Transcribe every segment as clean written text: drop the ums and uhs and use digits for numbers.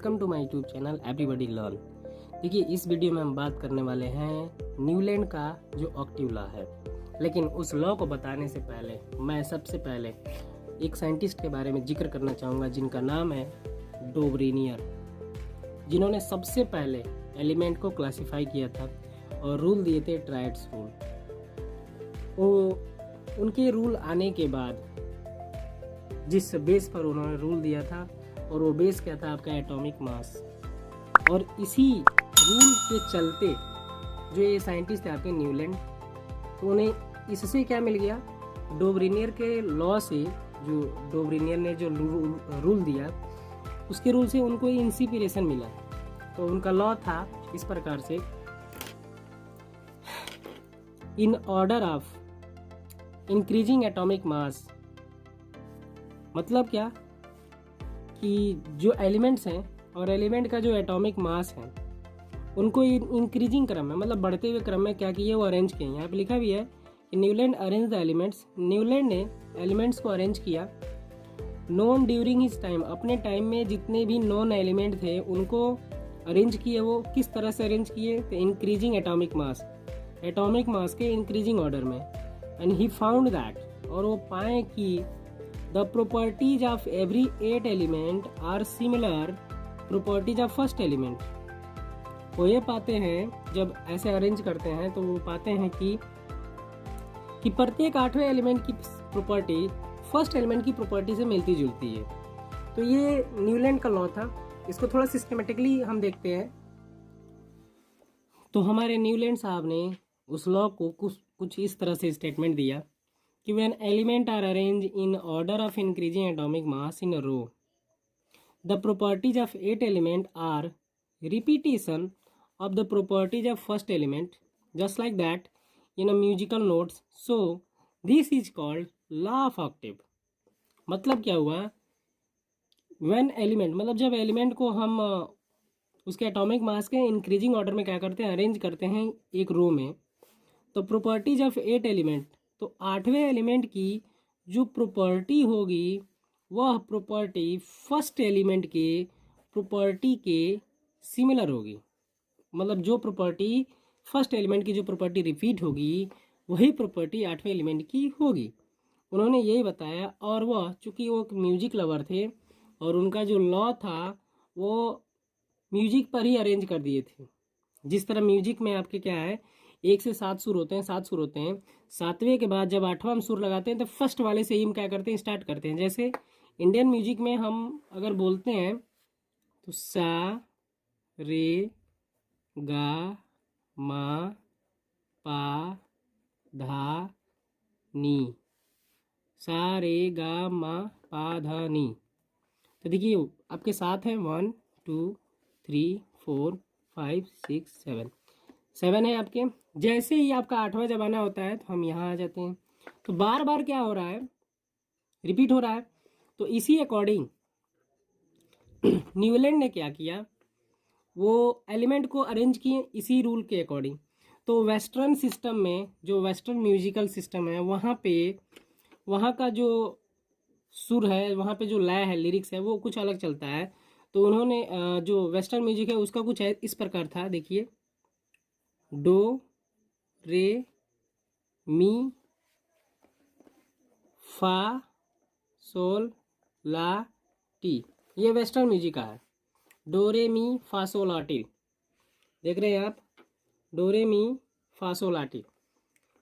Welcome to my YouTube channel everybody learn. देखिए, इस video में हम बात करने वाले हैं न्यूलैंड का जो ऑक्टिव लॉ है। लेकिन उस लॉ को बताने से पहले मैं सबसे पहले एक साइंटिस्ट के बारे में जिक्र करना चाहूँगा जिनका नाम है डोबरिनियर, जिन्होंने सबसे पहले एलिमेंट को क्लासिफाई किया था और रूल दिए थे ट्राइड्स रूल। उनके रूल आने के बाद जिस बेस पर उन्होंने रूल दिया था और वो बेस क्या था, आपका एटॉमिक मास। और इसी रूल के चलते जो ये साइंटिस्ट थे आपके न्यूलैंड, तो उन्हें इससे क्या मिल गया, डोबरिनियर के लॉ से, जो डोबरिनियर ने जो रूल दिया उसके रूल से उनको इंस्पिरेशन मिला। तो उनका लॉ था इस प्रकार से, in order of increasing atomic mass. मतलब क्या कि जो एलिमेंट्स हैं और एलिमेंट का जो एटॉमिक मास है उनको इंक्रीजिंग क्रम में, मतलब बढ़ते हुए क्रम में क्या किए, वो अरेंज किए। यहाँ पे लिखा भी है कि Newland arrange the elements. Newland ने एलिमेंट्स को अरेंज किया नॉन ड्यूरिंग हिज टाइम। अपने टाइम में जितने भी नॉन एलिमेंट थे उनको अरेंज किए। वो किस तरह से अरेंज किए, तो increasing atomic mass, atomic mass के इंक्रीजिंग ऑर्डर में। एंड ही फाउंड दैट, और वो पाए कि the properties of every 8 element are similar properties of first element। वो ये पाते हैं, जब ऐसे अरेंज करते हैं तो वो पाते हैं कि प्रत्येक 8वें एलिमेंट की प्रॉपर्टी फर्स्ट एलिमेंट की प्रॉपर्टी से मिलती जुलती है। तो ये न्यूलैंड का लॉ था। इसको थोड़ा सिस्टमेटिकली हम देखते हैं। तो हमारे न्यूलैंड साहब ने उस लॉ को कुछ इस तरह से स्टेटमेंट दिया कि when elements are arranged in order of increasing atomic mass in a row, the properties of 8 elements are repetition of the properties of first element, just like that in a musical notes. So this is called law of octave। मतलब क्या हुआ, when element, मतलब जब element को हम उसके atomic mass के increasing order में क्या करते हैं, अरेंज करते हैं एक रो में, तो प्रॉपर्टीज ऑफ 8 एलिमेंट, तो 8वें एलिमेंट की जो प्रॉपर्टी होगी वह प्रॉपर्टी फर्स्ट एलिमेंट के प्रॉपर्टी के सिमिलर होगी। मतलब जो प्रॉपर्टी फर्स्ट एलिमेंट की जो प्रॉपर्टी रिपीट होगी वही प्रॉपर्टी 8वें एलिमेंट की होगी। उन्होंने यही बताया। और वह चूँकि वो म्यूजिक लवर थे और उनका जो लॉ था वो म्यूजिक पर ही अरेंज कर दिए थे। जिस तरह म्यूजिक में आपके क्या है, 1 से 7 सुर होते हैं, 7 सुर होते हैं। 7वें के बाद जब 8वां सुर लगाते हैं तो फर्स्ट वाले से ही हम क्या करते हैं, स्टार्ट करते हैं। जैसे इंडियन म्यूजिक में हम अगर बोलते हैं तो सा रे गा मा पा धा नी, सा रे गा मा पा धा नी। तो देखिए आपके साथ हैं 1 2 3 4 5 6 7 7 है आपके। जैसे ही आपका 8वां जब आना होता है तो हम यहाँ आ जाते हैं। तो बार बार क्या हो रहा है, रिपीट हो रहा है। तो इसी अकॉर्डिंग न्यूलैंड ने क्या किया, वो एलिमेंट को अरेंज किए इसी रूल के अकॉर्डिंग। तो वेस्टर्न सिस्टम में, जो वेस्टर्न म्यूजिकल सिस्टम है, वहाँ पे वहाँ का जो सुर है, वहाँ पे जो लय है, लिरिक्स है, वो कुछ अलग चलता है। तो उन्होंने जो वेस्टर्न म्यूजिक है उसका कुछ इस प्रकार था। देखिए, डो रे मी फा सोल ला टी, ये वेस्टर्न म्यूजिक का है। डो रे मी फा सोल ला टी, देख रहे हैं आप, डो रे मी फा सोल ला टी,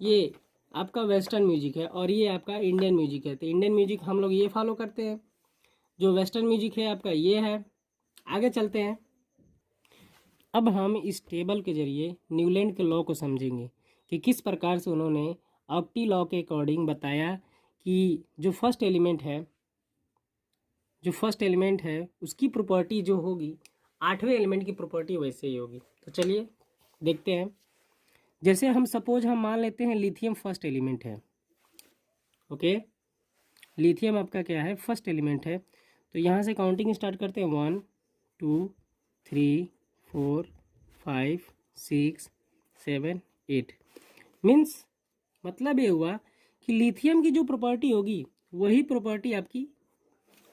ये आपका वेस्टर्न म्यूजिक है। और ये आपका इंडियन म्यूजिक है। तो इंडियन म्यूजिक हम लोग ये फॉलो करते हैं। जो वेस्टर्न म्यूजिक है आपका ये है। आगे चलते हैं। अब हम इस टेबल के जरिए न्यूलैंड के लॉ को समझेंगे कि किस प्रकार से उन्होंने ऑक्टी लॉ के अकॉर्डिंग बताया कि जो फर्स्ट एलिमेंट है उसकी प्रॉपर्टी जो होगी 8वें एलिमेंट की प्रॉपर्टी वैसे ही होगी। तो चलिए देखते हैं। जैसे हम सपोज हम मान लेते हैं लिथियम फर्स्ट एलिमेंट है। ओके, लिथियम आपका क्या है, फर्स्ट एलिमेंट है। तो यहाँ से काउंटिंग स्टार्ट करते हैं 1 2 3 4 5 6 7 8। मीन्स मतलब ये हुआ कि लिथियम की जो प्रॉपर्टी होगी वही प्रॉपर्टी आपकी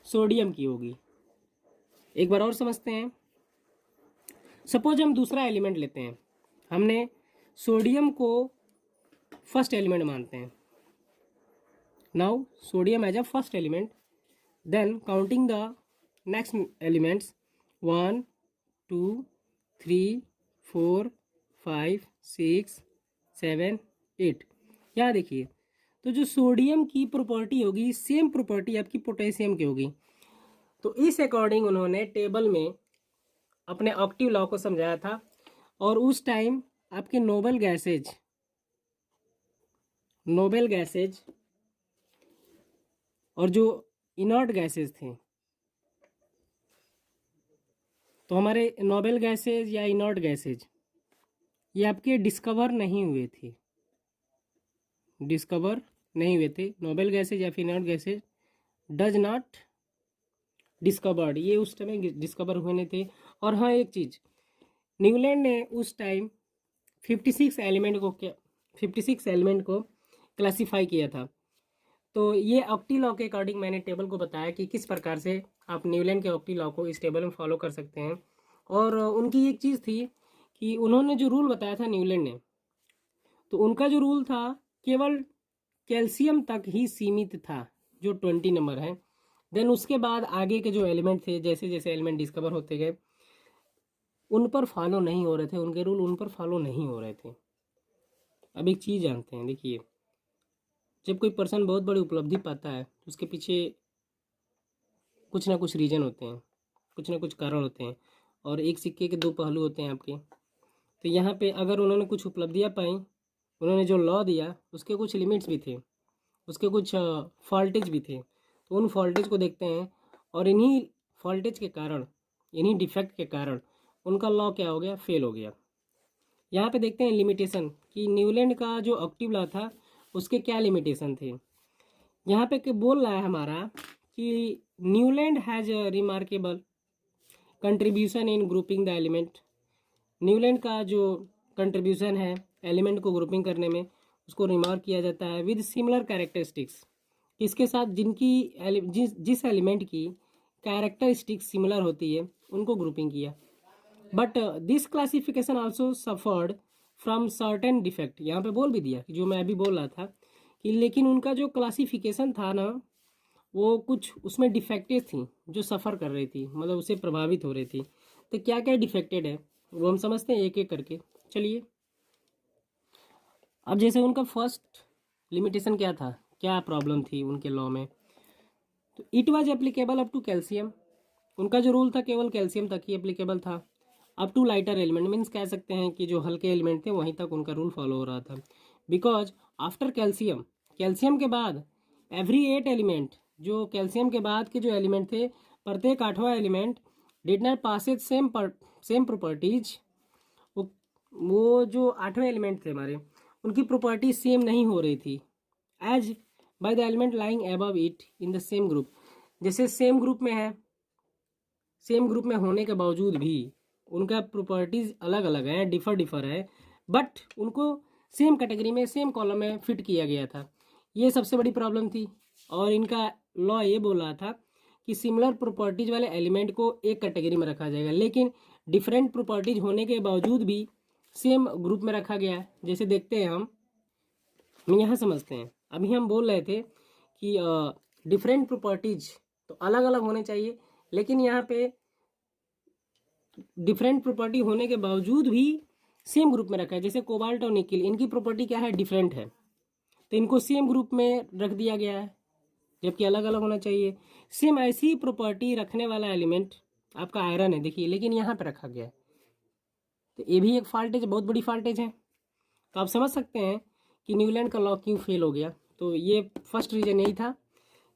सोडियम की होगी। एक बार और समझते हैं। सपोज हम दूसरा एलिमेंट लेते हैं, हमने सोडियम को फर्स्ट एलिमेंट मानते हैं। Now sodium as a first element, then counting the next elements 1 2 3 4 5 6 7 8। यहाँ देखिए, तो जो सोडियम की प्रॉपर्टी होगी सेम प्रॉपर्टी आपकी पोटेशियम की होगी। तो इस अकॉर्डिंग उन्होंने टेबल में अपने ऑक्टिव लॉ को समझाया था। और उस टाइम आपके नोबल गैसेज और जो इनर्ट गैसेज थे, तो हमारे नोबल गैसेज या इनर्ट गैसेज ये आपके डिस्कवर नहीं हुए थे। नोबल गैसेज या फिर inert gases does not discovered, ये उस टाइम डिस्कवर हुए नहीं थे। और हाँ, एक चीज़, न्यूलैंड ने उस टाइम 56 एलिमेंट को क्लासीफाई किया था। तो ये ऑक्टी लॉ के अकॉर्डिंग मैंने टेबल को बताया कि किस प्रकार से आप न्यूलैंड के ऑक्टी लॉ को इस टेबल में फॉलो कर सकते हैं। और उनकी एक चीज़ थी कि उन्होंने जो रूल बताया था न्यूलैंड ने, तो उनका जो रूल था केवल कैल्शियम तक ही सीमित था, जो 20 नंबर है। देन उसके बाद आगे के जो एलिमेंट थे, जैसे जैसे एलिमेंट डिस्कवर होते गए, उन पर फॉलो नहीं हो रहे थे, उनके रूल उन पर फॉलो नहीं हो रहे थे। अब एक चीज़ जानते हैं, देखिए, जब कोई पर्सन बहुत बड़ी उपलब्धि पाता है तो उसके पीछे कुछ ना कुछ रीज़न होते हैं, कुछ ना कुछ कारण होते हैं, और एक सिक्के के दो पहलू होते हैं आपके। तो यहाँ पे अगर उन्होंने कुछ उपलब्धियाँ पाई, उन्होंने जो लॉ दिया उसके कुछ लिमिट्स भी थे, उसके कुछ फॉल्टेज भी थे। तो उन फॉल्टेज को देखते हैं, और इन्हीं फॉल्टेज के कारण, इन्हीं डिफेक्ट के कारण उनका लॉ क्या हो गया, फेल हो गया। यहाँ पे देखते हैं लिमिटेशन, कि न्यूलैंड का जो ऑक्टिव लॉ था उसके क्या लिमिटेशन थे। यहाँ पे बोल रहा है हमारा कि Newland has a remarkable contribution in grouping the element. Newland का जो कंट्रीब्यूशन है एलिमेंट को ग्रुपिंग करने में, उसको रिमार्क किया जाता है विद सिमिलर कैरेक्टरिस्टिक्स, इसके साथ जिस एलिमेंट की कैरेक्टरिस्टिक्स सिमिलर होती है उनको ग्रुपिंग किया। But this classification also suffered from certain defect. यहाँ पे बोल भी दिया कि जो मैं अभी बोल रहा था कि लेकिन उनका जो क्लासिफिकेशन था ना, वो कुछ उसमें डिफेक्टेड थी जो सफ़र कर रही थी, मतलब उससे प्रभावित हो रही थी। तो क्या क्या डिफेक्टेड है वो हम समझते हैं एक एक करके। चलिए, अब जैसे उनका फर्स्ट लिमिटेशन क्या था, क्या प्रॉब्लम थी उनके लॉ में, तो it was applicable up to calcium. उनका जो रूल था केवल कैल्शियम तक ही एप्लीकेबल था। Up to lighter element means कह सकते हैं कि जो हल्के एलिमेंट थे वहीं तक उनका रूल फॉलो हो रहा था। बिकॉज आफ्टर कैल्शियम के बाद एवरी 8 एलिमेंट, जो कैल्शियम के बाद के जो एलिमेंट थे, प्रत्येक 8वां element did not possess same properties. वो जो 8वें एलिमेंट थे हमारे, उनकी प्रॉपर्टी सेम नहीं हो रही थी as by the element lying above it in the same group. जैसे सेम ग्रुप में है, सेम ग्रुप में होने के बावजूद भी उनका प्रॉपर्टीज अलग अलग है, डिफर है, बट उनको सेम कैटेगरी में, सेम कॉलम में फिट किया गया था। ये सबसे बड़ी प्रॉब्लम थी। और इनका लॉ ये बोल रहा था कि सिमिलर प्रॉपर्टीज वाले एलिमेंट को एक कैटेगरी में रखा जाएगा, लेकिन डिफरेंट प्रॉपर्टीज होने के बावजूद भी सेम ग्रुप में रखा गया है। जैसे देखते हैं हम यहाँ समझते हैं। अभी हम बोल रहे थे कि डिफरेंट प्रॉपर्टीज तो अलग अलग होने चाहिए, लेकिन यहाँ पे डिफरेंट प्रॉपर्टी होने के बावजूद भी सेम ग्रुप में रखा है। जैसे कोबाल्ट और निकिल, इनकी प्रॉपर्टी क्या है, डिफरेंट है, तो इनको सेम ग्रुप में रख दिया गया है, जबकि अलग अलग होना चाहिए। सेम ऐसी प्रॉपर्टी रखने वाला एलिमेंट आपका आयरन है, देखिए, लेकिन यहाँ पे रखा गया है। तो ये भी एक फॉल्टेज, बहुत बड़ी फॉल्टेज है। तो आप समझ सकते हैं कि न्यूलैंड का लॉ क्यों फेल हो गया। तो ये फर्स्ट रीजन यही था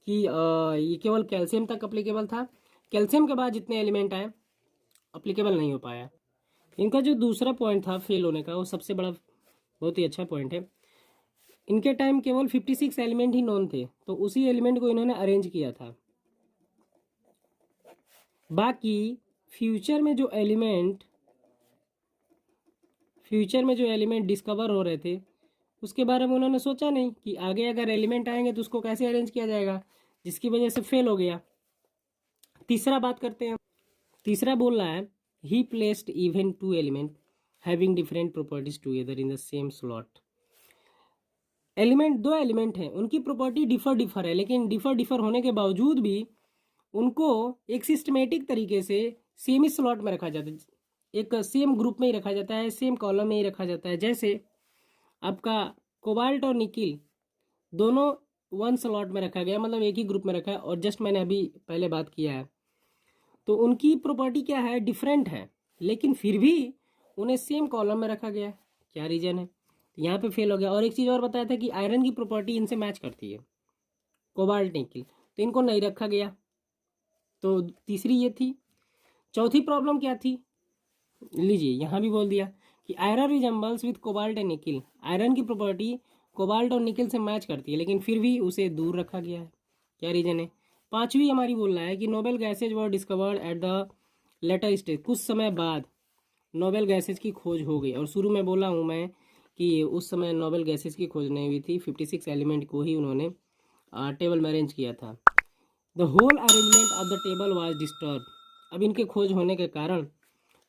कि ये केवल कैल्शियम तक अप्लीकेबल था, कैल्शियम के बाद जितने एलिमेंट आए अप्लीकेबल नहीं हो पाया। इनका जो दूसरा पॉइंट था फेल होने का, वो सबसे बड़ा, बहुत ही अच्छा पॉइंट है। इनके टाइम केवल 56 एलिमेंट ही नॉन थे, तो उसी एलिमेंट को इन्होंने अरेंज किया था। बाकी फ्यूचर में जो एलिमेंट डिस्कवर हो रहे थे उसके बारे में उन्होंने सोचा नहीं कि आगे अगर एलिमेंट आएंगे तो उसको कैसे अरेंज किया जाएगा, जिसकी वजह से फेल हो गया। तीसरा बात करते हैं, तीसरा बोल रहा है he placed even two element having different properties together in the same slot. Element, दो एलिमेंट हैं, उनकी प्रॉपर्टी डिफर है, लेकिन डिफर होने के बावजूद भी उनको एक सिस्टमेटिक तरीके से सेम ही स्लॉट में रखा जाता है, एक सेम ग्रुप में ही रखा जाता है, सेम कॉलम में ही रखा जाता है। जैसे आपका कोबाल्ट और निकिल दोनों वन स्लॉट में रखा गया, मतलब एक ही ग्रुप में रखा है, और जस्ट मैंने अभी पहले बात किया है, तो उनकी प्रॉपर्टी क्या है, डिफरेंट है, लेकिन फिर भी उन्हें सेम कॉलम में रखा गया है। क्या रीजन है, यहाँ पे फेल हो गया। और एक चीज़ और बताया था कि आयरन की प्रॉपर्टी इनसे मैच करती है, कोबाल्ट निकिल, तो इनको नहीं रखा गया। तो तीसरी ये थी। चौथी प्रॉब्लम क्या थी, लीजिए यहाँ भी बोल दिया कि iron resembles with cobalt and nickel, iron की प्रॉपर्टी कोबाल्ट और निकिल से मैच करती है, लेकिन फिर भी उसे दूर रखा गया है। क्या रीजन है। पांचवी हमारी बोल रहा है कि Nobel gases were discovered at the later stage, कुछ समय बाद नोबेल गैसेज की खोज हो गई। और शुरू में बोला हूँ मैं कि उस समय नोबेल गैसेज की खोज नहीं हुई थी, 56 एलिमेंट को ही उन्होंने टेबल में अरेंज किया था। The whole arrangement of the table was disturb, अब इनके खोज होने के कारण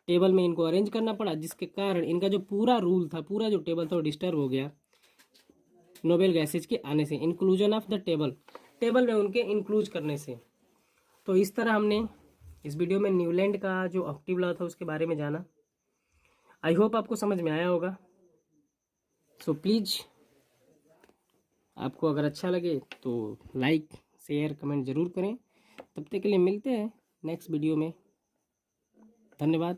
टेबल में इनको अरेंज करना पड़ा, जिसके कारण इनका जो पूरा रूल था, पूरा जो टेबल था वो डिस्टर्ब हो गया नोबेल गैसेज के आने से, inclusion of the table, table में उनके इंक्लूज करने से। तो इस तरह हमने इस वीडियो में न्यूलैंड का जो ऑक्टिव लॉ था उसके बारे में जाना। आई होप आपको समझ में आया होगा। सो प्लीज़ आपको अगर अच्छा लगे तो लाइक शेयर कमेंट ज़रूर करें। तब तक के लिए मिलते हैं नेक्स्ट वीडियो में। धन्यवाद।